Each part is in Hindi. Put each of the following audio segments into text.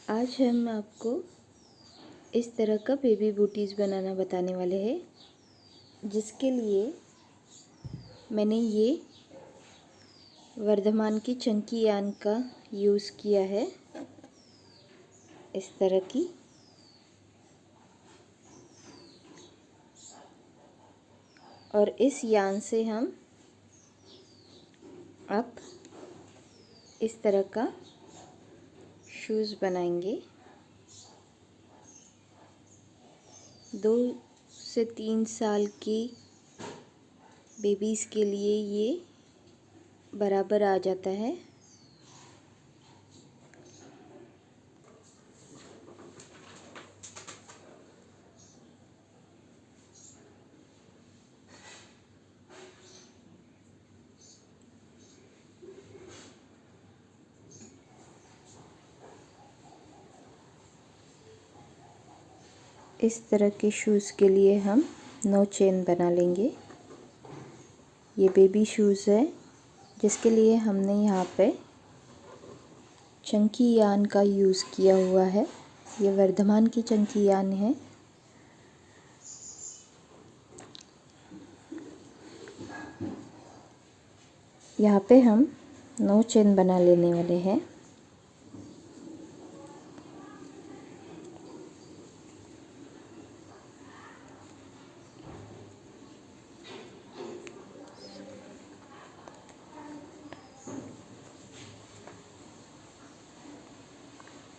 आज हम आपको इस तरह का बेबी बूटीज़ बनाना बताने वाले हैं, जिसके लिए मैंने ये वर्धमान की चंकी यान का यूज़ किया है। इस तरह की और इस यान से हम अब इस तरह का शूज़ बनाएंगे। 2 से 3 साल की बेबीज़ के लिए ये बराबर आ जाता है। इस तरह के शूज़ के लिए हम 9 चेन बना लेंगे। ये बेबी शूज़ है, जिसके लिए हमने यहाँ पे चंकी यान का यूज़ किया हुआ है। ये वर्धमान की चंकी यान है। यहाँ पे हम 9 चेन बना लेने वाले हैं।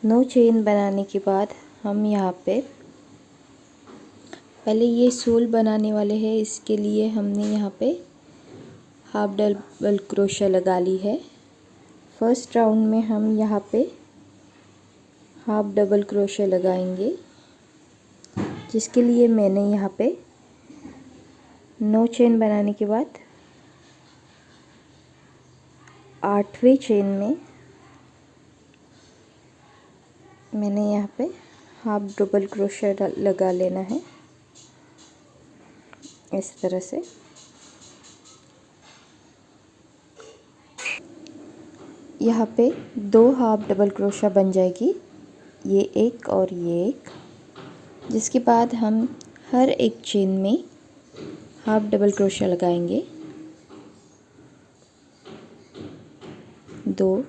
नौ चेन बनाने के बाद हम यहाँ पे पहले ये सोल बनाने वाले हैं। इसके लिए हमने यहाँ पे हाफ डबल क्रोशा लगा ली है। फर्स्ट राउंड में हम यहाँ पे हाफ डबल क्रोशा लगाएंगे, जिसके लिए मैंने यहाँ पे 9 चेन बनाने के बाद 8वें चेन में मैंने यहाँ पे हाफ डबल क्रोशा लगा लेना है। इस तरह से यहाँ पे 2 हाफ डबल क्रोशा बन जाएगी, ये एक और ये एक। जिसके बाद हम हर एक चेन में हाफ डबल क्रोशा लगाएंगे। 2,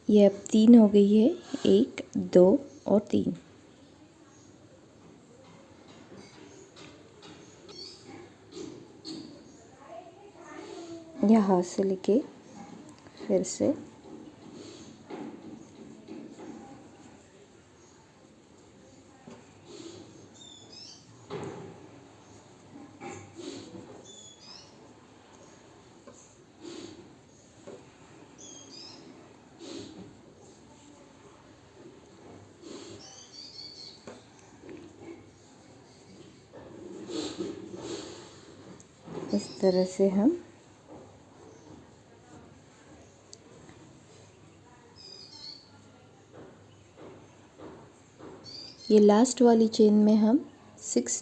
ये अब 3 हो गई है। 1, 2 और 3। यहाँ से लेके फिर से इस तरह से हम ये लास्ट वाली चेन में हम 6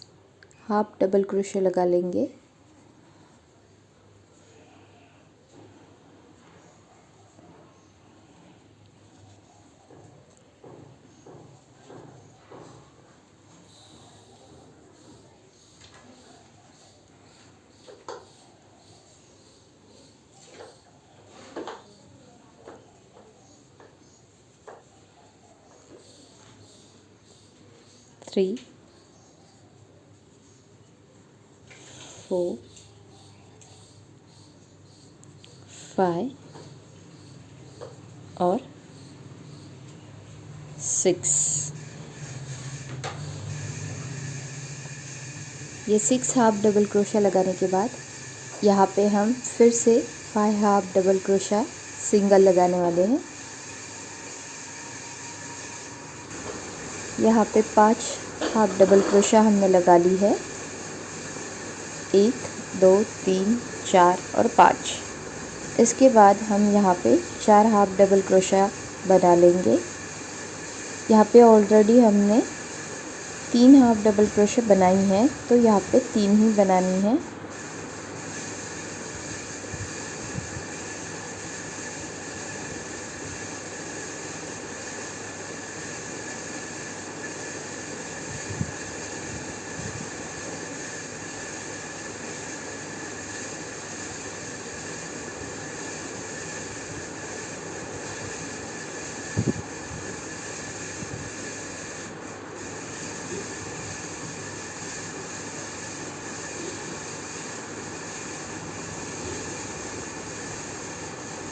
हाफ डबल क्रोशे लगा लेंगे। थ्री, 4, 5 और 6। ये 6 हाफ डबल क्रोशा लगाने के बाद यहाँ पे हम फिर से 5 हाफ डबल क्रोशा सिंगल लगाने वाले हैं। यहाँ पे 5 हाफ डबल क्रोशा हमने लगा ली है। 1, 2, 3, 4 और 5। इसके बाद हम यहाँ पे 4 हाफ डबल क्रोशा बना लेंगे। यहाँ पे ऑलरेडी हमने 3 हाफ डबल क्रोशे बनाई हैं, तो यहाँ पे 3 ही बनानी है।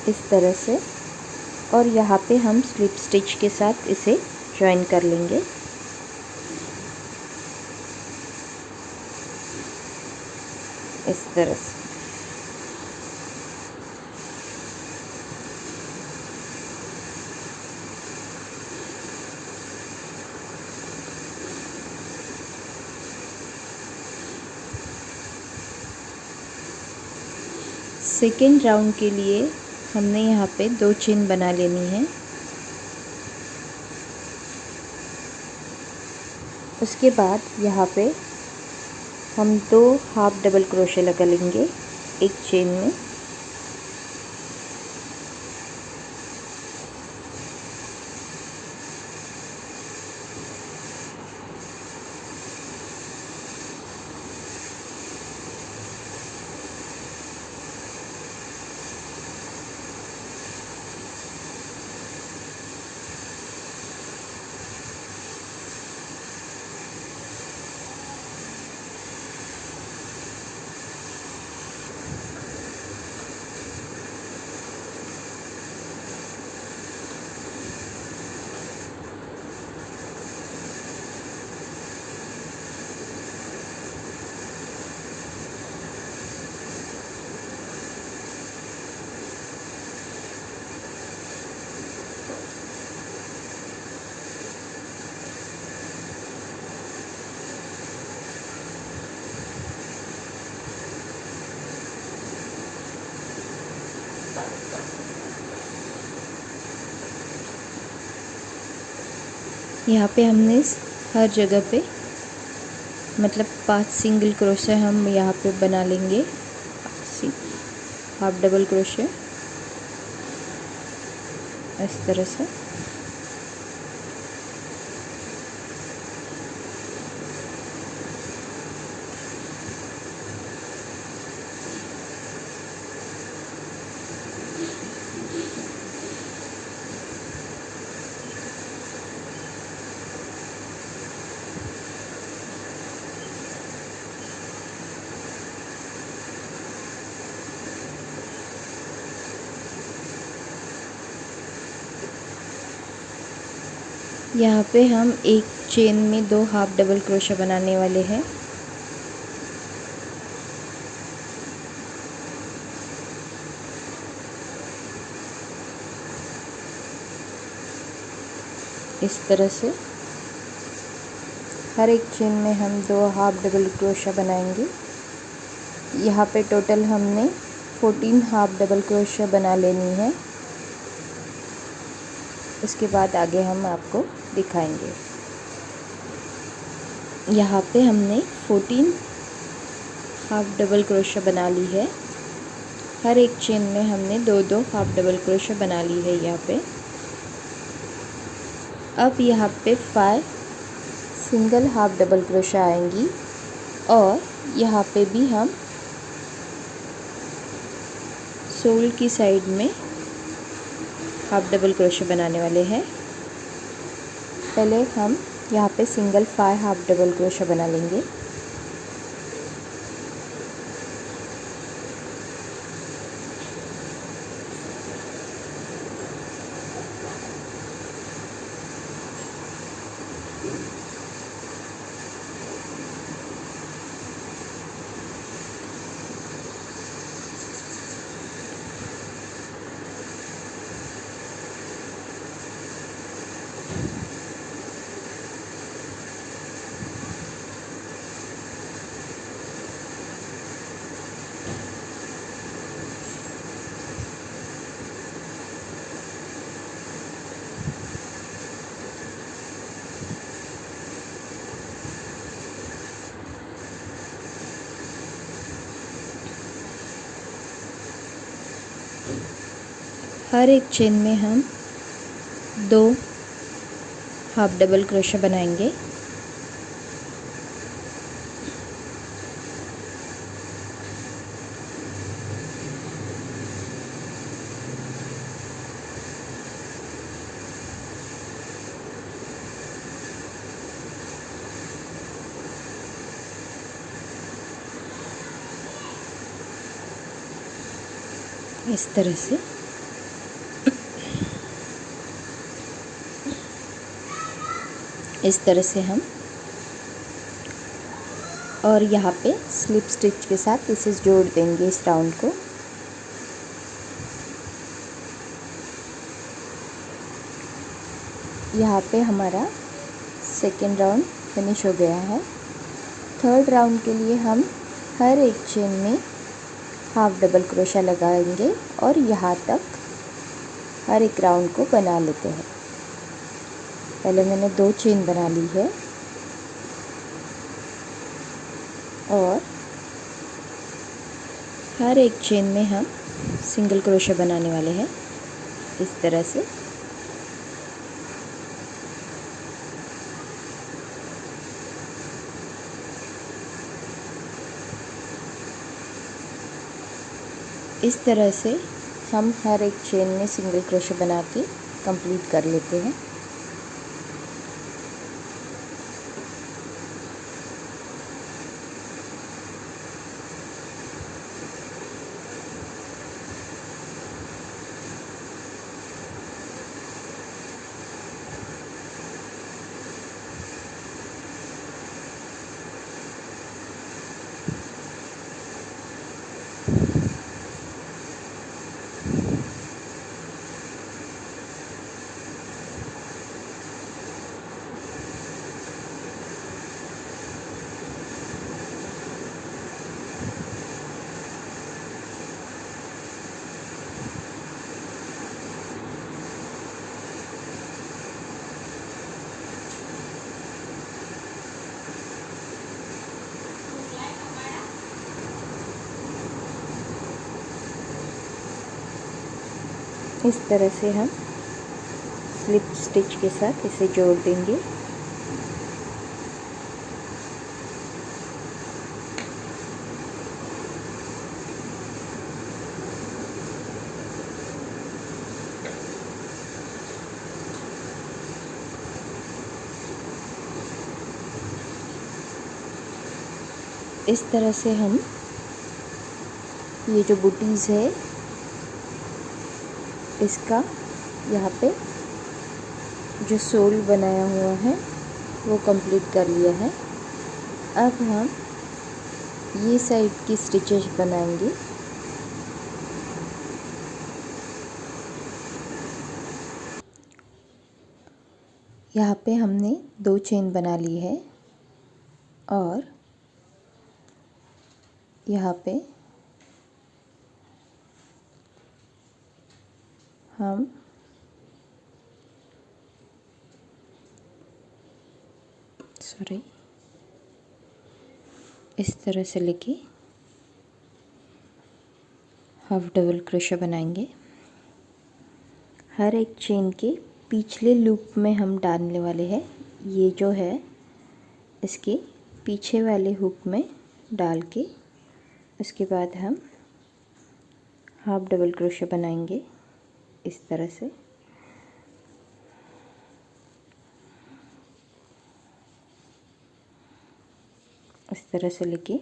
इस तरह से, और यहाँ पे हम स्लिप स्टिच के साथ इसे जॉइन कर लेंगे। इस तरह से। सेकेंड राउंड के लिए हमने यहाँ पे 2 चेन बना लेनी है। उसके बाद यहाँ पे हम 2 हाफ डबल क्रोशे लगा लेंगे एक चेन में। यहाँ पे हमने हर जगह पे मतलब 5 सिंगल क्रोशे हम यहाँ पे बना लेंगे, हाफ डबल क्रोशे इस तरह से। यहाँ पे हम एक चेन में 2 हाफ डबल क्रोशे बनाने वाले हैं। इस तरह से हर एक चेन में हम 2 हाफ डबल क्रोशा बनाएंगे। यहाँ पे टोटल हमने 14 हाफ डबल क्रोशा बना लेनी है। उसके बाद आगे हम आपको दिखाएंगे। यहाँ पे हमने 14 हाफ डबल क्रोशा बना ली है। हर एक चेन में हमने 2-2 हाफ डबल क्रोशा बना ली है यहाँ पे। अब यहाँ पे 5 सिंगल हाफ डबल क्रोशा आएंगी और यहाँ पे भी हम सोल की साइड में हाफ डबल क्रोशे बनाने वाले हैं। पहले हम यहाँ पे सिंगल 5 हाफ डबल क्रोशा बना लेंगे। हर एक चेन में हम 2 हाफ डबल क्रोशे बनाएंगे। इस तरह से इस तरह से हम, और यहाँ पे स्लिप स्टिच के साथ इसे जोड़ देंगे इस राउंड को। यहाँ पे हमारा सेकेंड राउंड फिनिश हो गया है। थर्ड राउंड के लिए हम हर एक चेन में हाफ डबल क्रोशा लगाएंगे और यहाँ तक हर एक राउंड को बना लेते हैं। पहले मैंने 2 चेन बना ली है और हर एक चेन में हम सिंगल क्रोशा बनाने वाले हैं इस तरह से। इस तरह से हम हर एक चेन में सिंगल क्रोशा बना के कंप्लीट कर लेते हैं। इस तरह से हम स्लिप स्टिच के साथ इसे जोड़ देंगे। इस तरह से हम ये जो बूटीज़ है इसका यहाँ पे जो सोल बनाया हुआ है वो कंप्लीट कर लिया है। अब हम ये साइड की स्टिचेस बनाएंगे। यहाँ पे हमने 2 चेन बना ली है और यहाँ पे हम इस तरह से लेके हाफ डबल क्रोशा बनाएंगे। हर एक चेन के पिछले लूप में हम डालने वाले हैं। ये जो है इसके पीछे वाले हुक में डाल के उसके बाद हम हाफ डबल क्रोशा बनाएंगे इस तरह से। इस तरह से लेके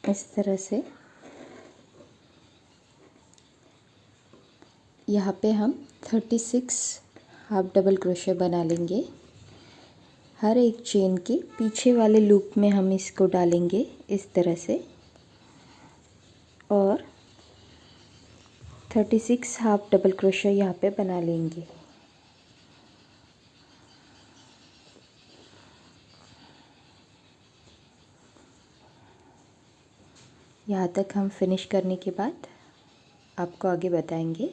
इस तरह से यहाँ पे हम 36 हाफ डबल क्रोशे बना लेंगे। हर एक चेन के पीछे वाले लूप में हम इसको डालेंगे इस तरह से और 36 हाफ डबल क्रोशे यहाँ पे बना लेंगे। यहाँ तक हम फिनिश करने के बाद आपको आगे बताएंगे।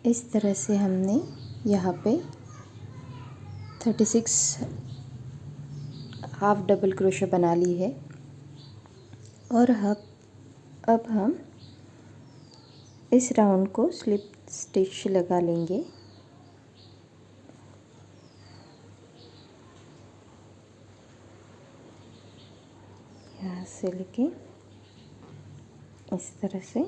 इस तरह से हमने यहाँ पे 36 हाफ डबल क्रोशे बना ली है और अब हम इस राउंड को स्लिप स्टिच लगा लेंगे। यहाँ से लेके इस तरह से।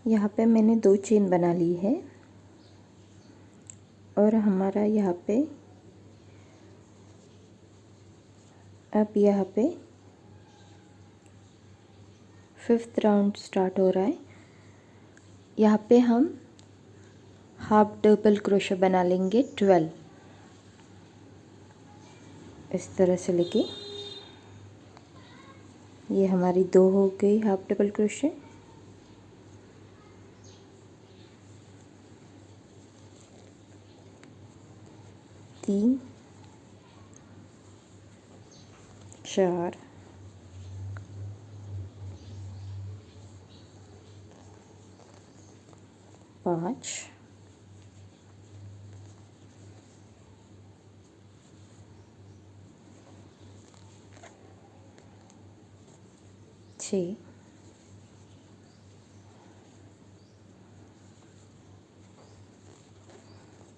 यहाँ पे मैंने 2 चेन बना ली है और हमारा यहाँ पे अब यहाँ पे 5th राउंड स्टार्ट हो रहा है। यहाँ पे हम हाफ डबल क्रोशे बना लेंगे 12, इस तरह से लेके। ये हमारी 2 हो गई हाफ डबल क्रोशे। तीन, 4, 5, 6,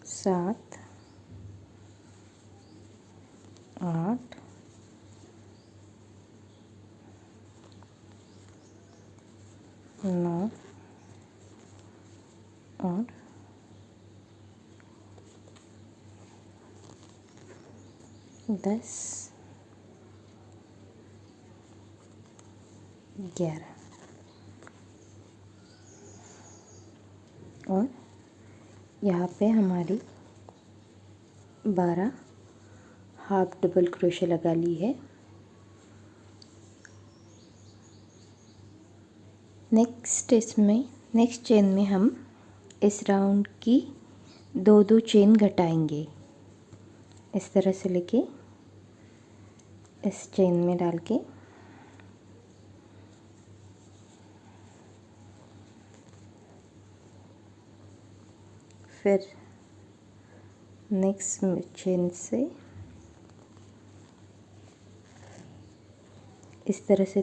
7, 8, 9 और 10, 11 और यहाँ पे हमारी 12 हाफ डबल क्रोशे लगा ली है। नेक्स्ट चेन में हम इस राउंड की 2 चेन घटाएंगे, इस तरह से लेके इस चेन में डाल के फिर नेक्स्ट चेन से इस तरह से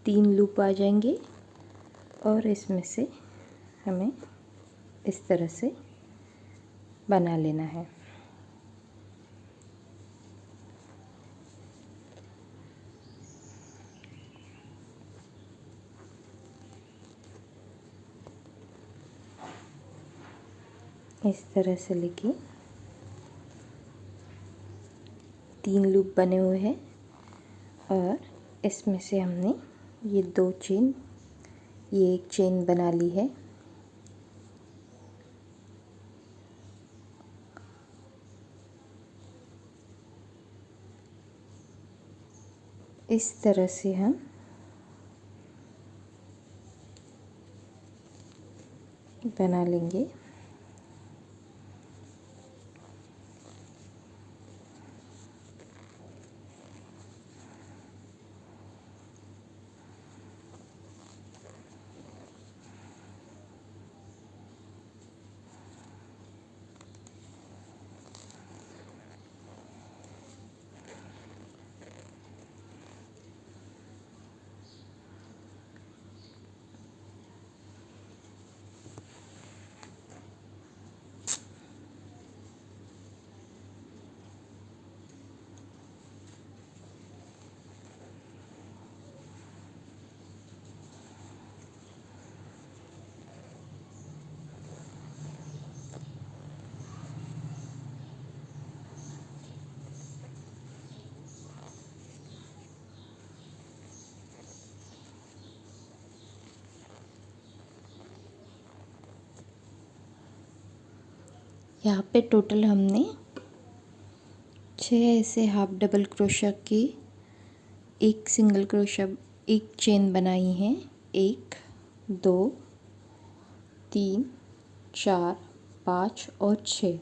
3 लूप आ जाएंगे और इसमें से हमें इस तरह से बना लेना है। इस तरह से लेके 3 लूप बने हुए हैं और इसमें से हमने ये 2 चेन, ये एक चेन बना ली है। इस तरह से हम बना लेंगे। यहाँ पे टोटल हमने 6 ऐसे हाफ डबल क्रोशा की एक सिंगल क्रोशा एक चेन बनाई है। 1, 2, 3, 4, 5 और 6।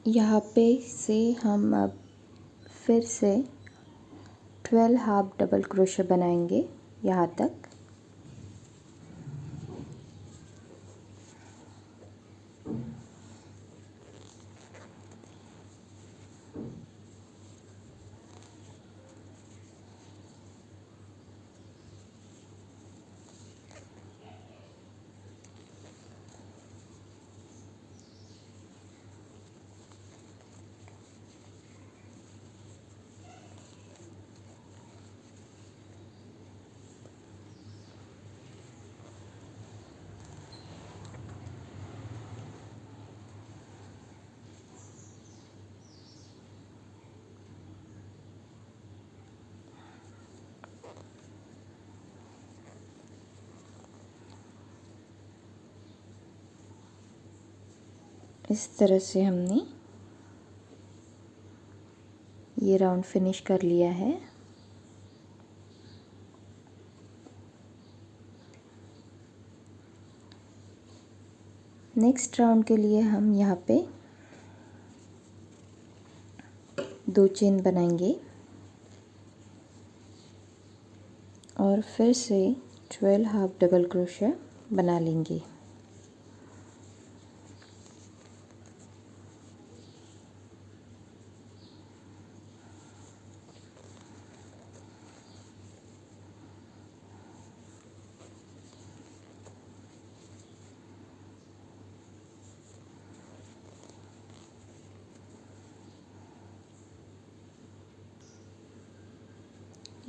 यहाँ पे से हम अब फिर से 12 हाफ डबल क्रोशे बनाएंगे यहाँ तक। इस तरह से हमने ये राउंड फिनिश कर लिया है। नेक्स्ट राउंड के लिए हम यहाँ पे 2 चेन बनाएंगे और फिर से 12 हाफ डबल क्रोशे बना लेंगे।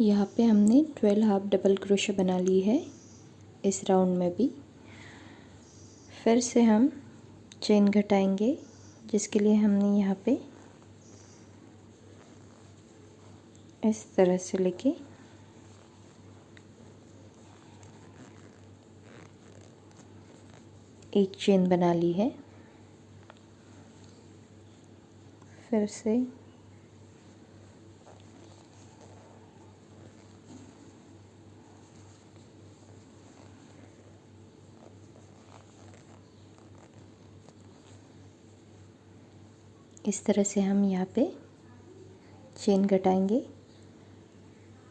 यहाँ पे हमने 12 हाफ डबल क्रोशे बना ली है इस राउंड में भी। फिर से हम चेन घटाएंगे, जिसके लिए हमने यहाँ पे इस तरह से लेके एक चेन बना ली है। फिर से इस तरह से हम यहाँ पे चेन घटाएंगे।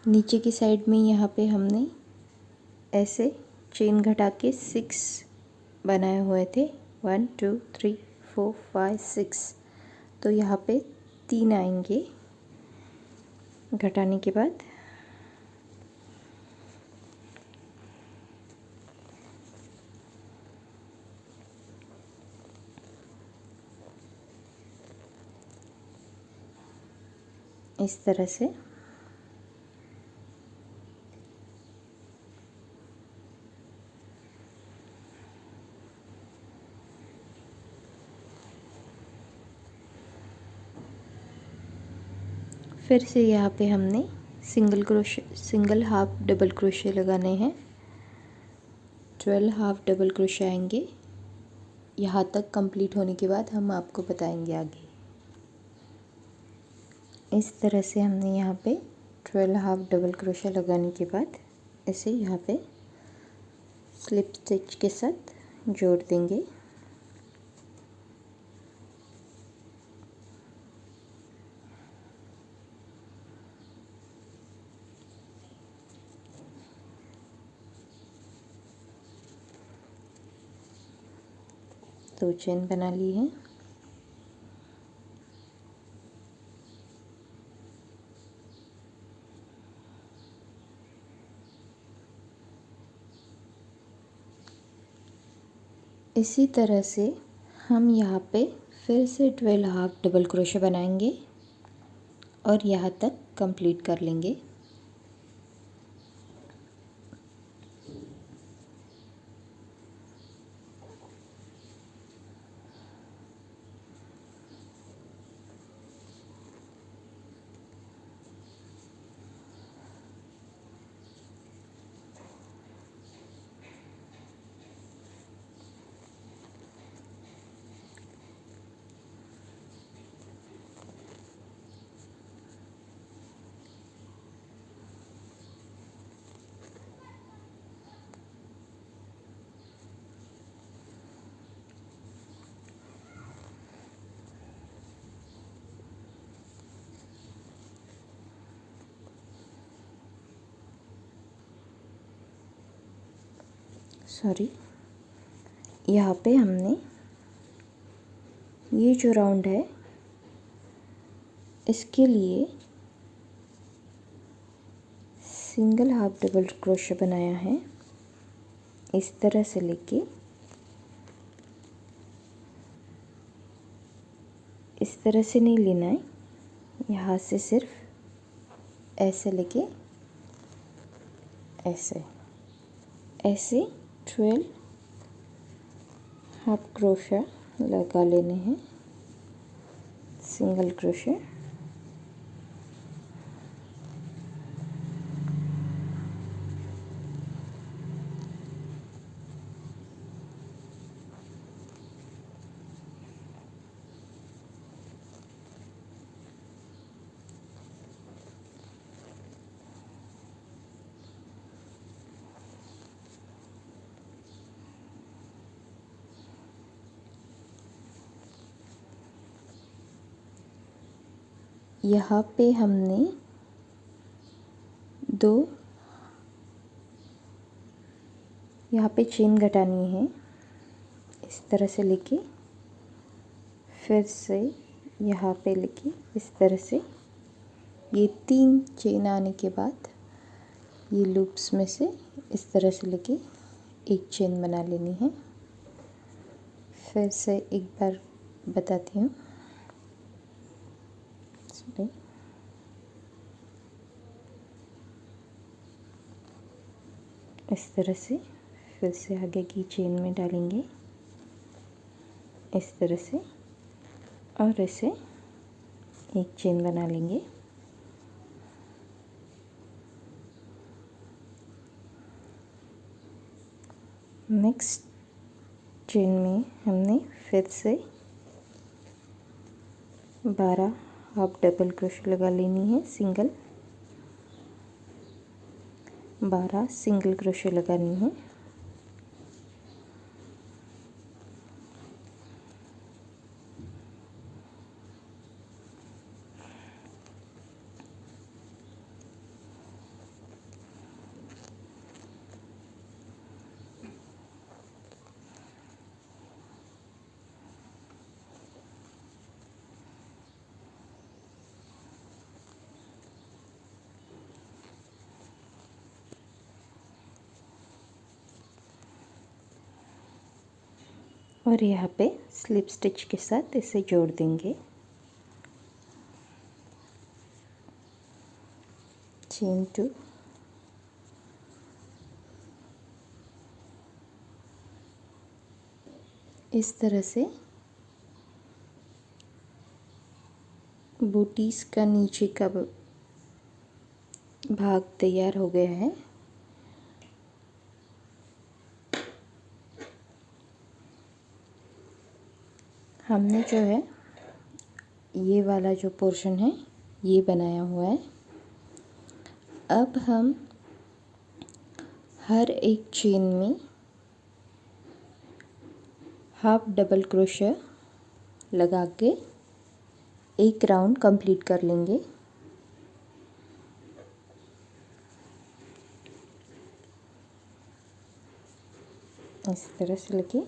नीचे की साइड में यहाँ पे हमने ऐसे चेन घटा के 6 बनाए हुए थे, 1 2 3 4 5 6। तो यहाँ पे 3 आएंगे घटाने के बाद। इस तरह से फिर से यहाँ पे हमने सिंगल हाफ डबल क्रोशे लगाने हैं। 12 हाफ डबल क्रोशे आएंगे। यहाँ तक कंप्लीट होने के बाद हम आपको बताएंगे आगे। इस तरह से हमने यहाँ पे 12 हाफ डबल क्रोशे लगाने के बाद इसे यहाँ पे स्लिप स्टिच के साथ जोड़ देंगे। दो चेन बना ली है। इसी तरह से हम यहाँ पे फिर से 12 हाफ डबल क्रोशे बनाएंगे और यहाँ तक कंप्लीट कर लेंगे। सॉरी, यहाँ पे हमने ये जो राउंड है इसके लिए सिंगल हाफ डबल क्रोशे बनाया है। इस तरह से लेके इस तरह से नहीं लेना है, यहाँ से सिर्फ ऐसे लेके ऐसे ऐसे 12 हाफ क्रोशा लगा लेने हैं सिंगल क्रोशे। यहाँ पे हमने यहाँ पे चेन घटानी है। इस तरह से लेके फिर से यहाँ पे लेके इस तरह से ये 3 चेन आने के बाद ये लूप्स में से इस तरह से लेके एक चेन बना लेनी है। फिर से एक बार बताती हूँ। इस तरह से फिर से आगे की चेन में डालेंगे इस तरह से, और इसे एक चेन बना लेंगे। नेक्स्ट चेन में हमने फिर से 12 हाफ डबल क्रोशे लगा लेनी है। 12 सिंगल क्रोशे लगानी है। और यहाँ पे स्लिप स्टिच के साथ इसे जोड़ देंगे। चेन 2, इस तरह से बूटीज का नीचे का भाग तैयार हो गया है। हमने जो है ये वाला जो पोर्शन है ये बनाया हुआ है। अब हम हर एक चेन में हाफ डबल क्रोशे लगा के एक राउंड कंप्लीट कर लेंगे। इस तरह से लेके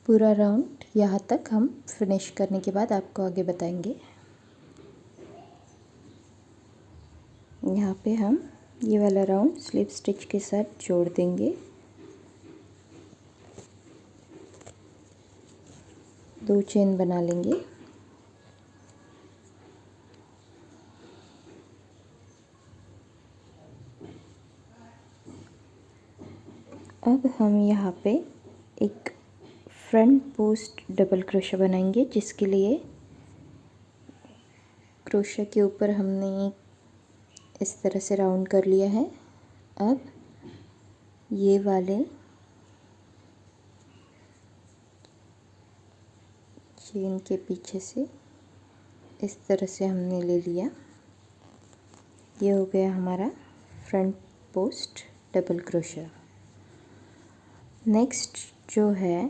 पूरा राउंड यहाँ तक हम फिनिश करने के बाद आपको आगे बताएंगे। यहाँ पे हम ये वाला राउंड स्लिप स्टिच के साथ जोड़ देंगे। 2 चेन बना लेंगे। अब हम यहाँ पे एक फ्रंट पोस्ट डबल क्रोशे बनाएंगे, जिसके लिए क्रोशे के ऊपर हमने इस तरह से राउंड कर लिया है। अब ये वाले चेन के पीछे से इस तरह से हमने ले लिया। ये हो गया हमारा front post double crochet. Next जो है,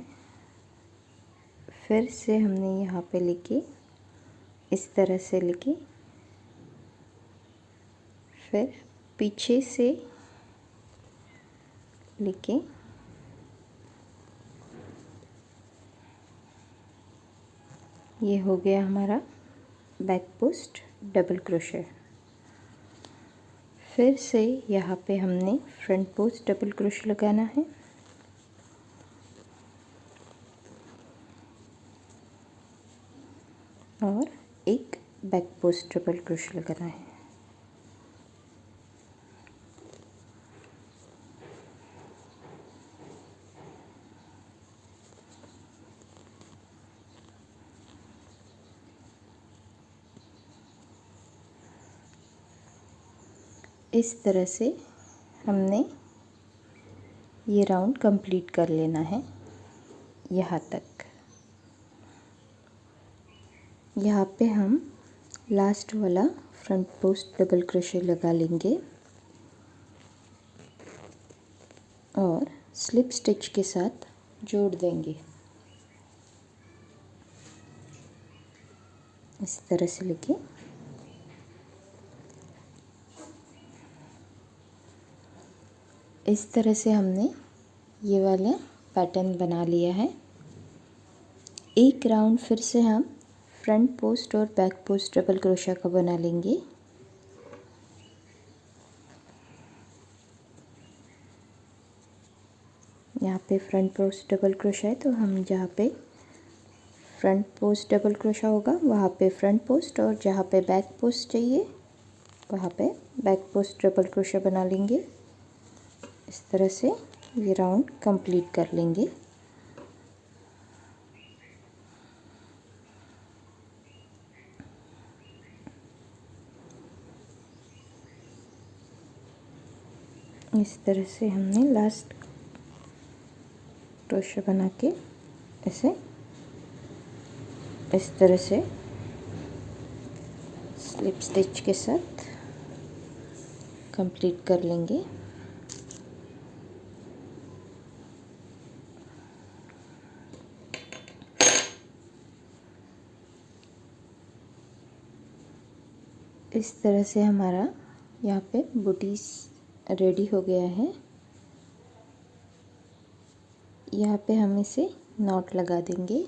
फिर से हमने यहाँ पे लेके इस तरह से लेके फिर पीछे से लेके ये हो गया हमारा बैक पोस्ट डबल क्रोशे। फिर से यहाँ पे हमने फ्रंट पोस्ट डबल क्रोशे लगाना है और एक बैक पोस्ट डबल क्रोशे लगाना है। इस तरह से हमने ये राउंड कंप्लीट कर लेना है यहाँ तक। यहाँ पे हम लास्ट वाला फ्रंट पोस्ट डबल क्रोशे लगा लेंगे और स्लिप स्टिच के साथ जोड़ देंगे। इस तरह से लेके इस तरह से हमने ये वाला पैटर्न बना लिया है। एक राउंड फिर से हम फ्रंट पोस्ट और बैक पोस्ट डबल क्रोशा का बना लेंगे। यहाँ पे फ्रंट पोस्ट डबल क्रोशा है तो हम जहाँ पे फ्रंट पोस्ट डबल क्रोशा होगा वहाँ पे फ्रंट पोस्ट, और जहाँ पे बैक पोस्ट चाहिए वहाँ पे बैक पोस्ट डबल क्रोशा बना लेंगे। इस तरह से ये राउंड कंप्लीट कर लेंगे। इस तरह से हमने लास्ट क्रोशा बना के ऐसे इस तरह से स्लिप स्टिच के साथ कंप्लीट कर लेंगे। इस तरह से हमारा यहाँ पे बूटीज रेडी हो गया है। यहाँ पे हम इसे नॉट लगा देंगे।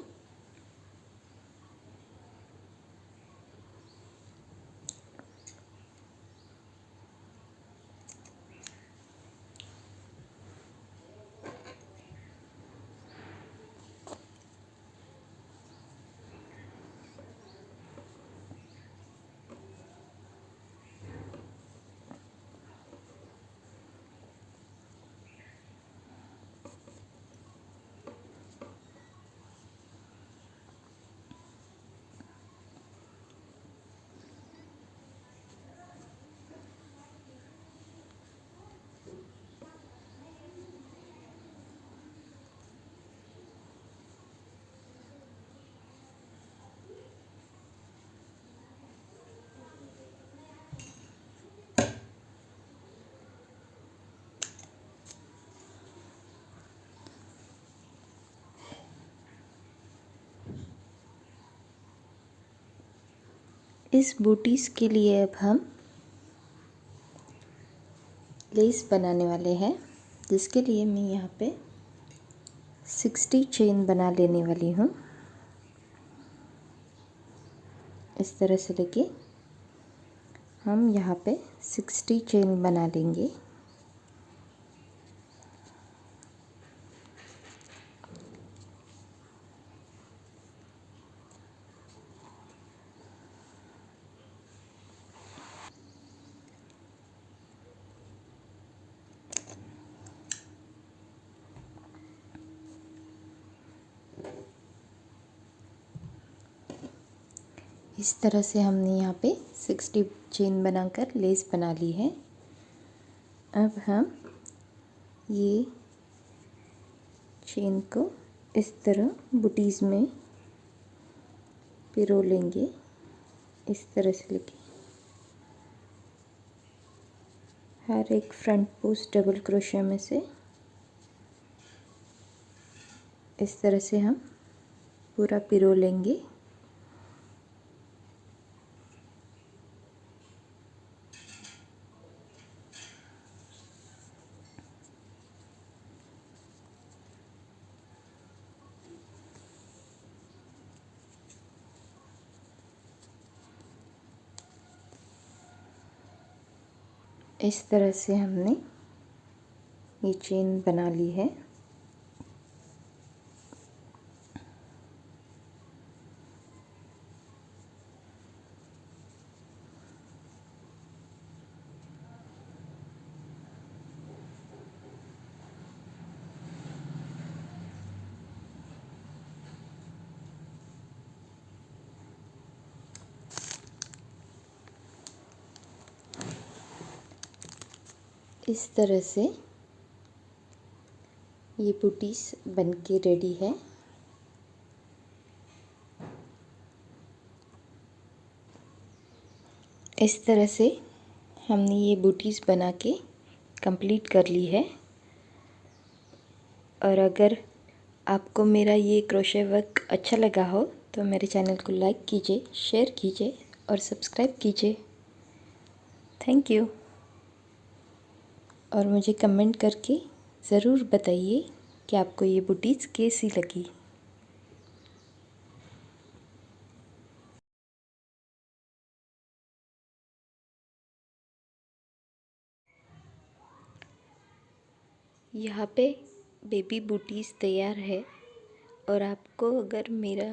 इस बूटीज के लिए अब हम लेस बनाने वाले हैं, जिसके लिए मैं यहाँ पे 60 चेन बना लेने वाली हूँ। इस तरह से लेके हम यहाँ पे 60 चेन बना लेंगे। इस तरह से हमने यहाँ पे 60 चेन बनाकर लेस बना ली है। अब हम ये चेन को इस तरह बूटीज में पिरो लेंगे। इस तरह से लेके हर एक फ्रंट पोस्ट डबल क्रोशिया में से इस तरह से हम पूरा पिरो लेंगे। इस तरह से हमने ये चेन बना ली है। इस तरह से ये बूटीज बनके रेडी है। इस तरह से हमने ये बूटीज बना के कंप्लीट कर ली है। और अगर आपको मेरा ये क्रोशे वर्क अच्छा लगा हो तो मेरे चैनल को लाइक कीजिए, शेयर कीजिए और सब्सक्राइब कीजिए। Thank you. और मुझे कमेंट करके ज़रूर बताइए कि आपको ये बूटीज कैसी लगी। यहाँ पे बेबी बूटीज तैयार है। और आपको अगर मेरा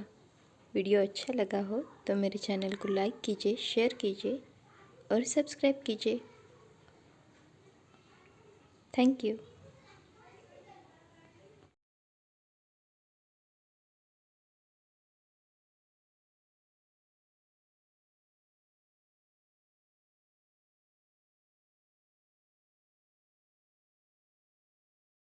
वीडियो अच्छा लगा हो तो मेरे चैनल को लाइक कीजिए, शेयर कीजिए और सब्सक्राइब कीजिए। Thank you.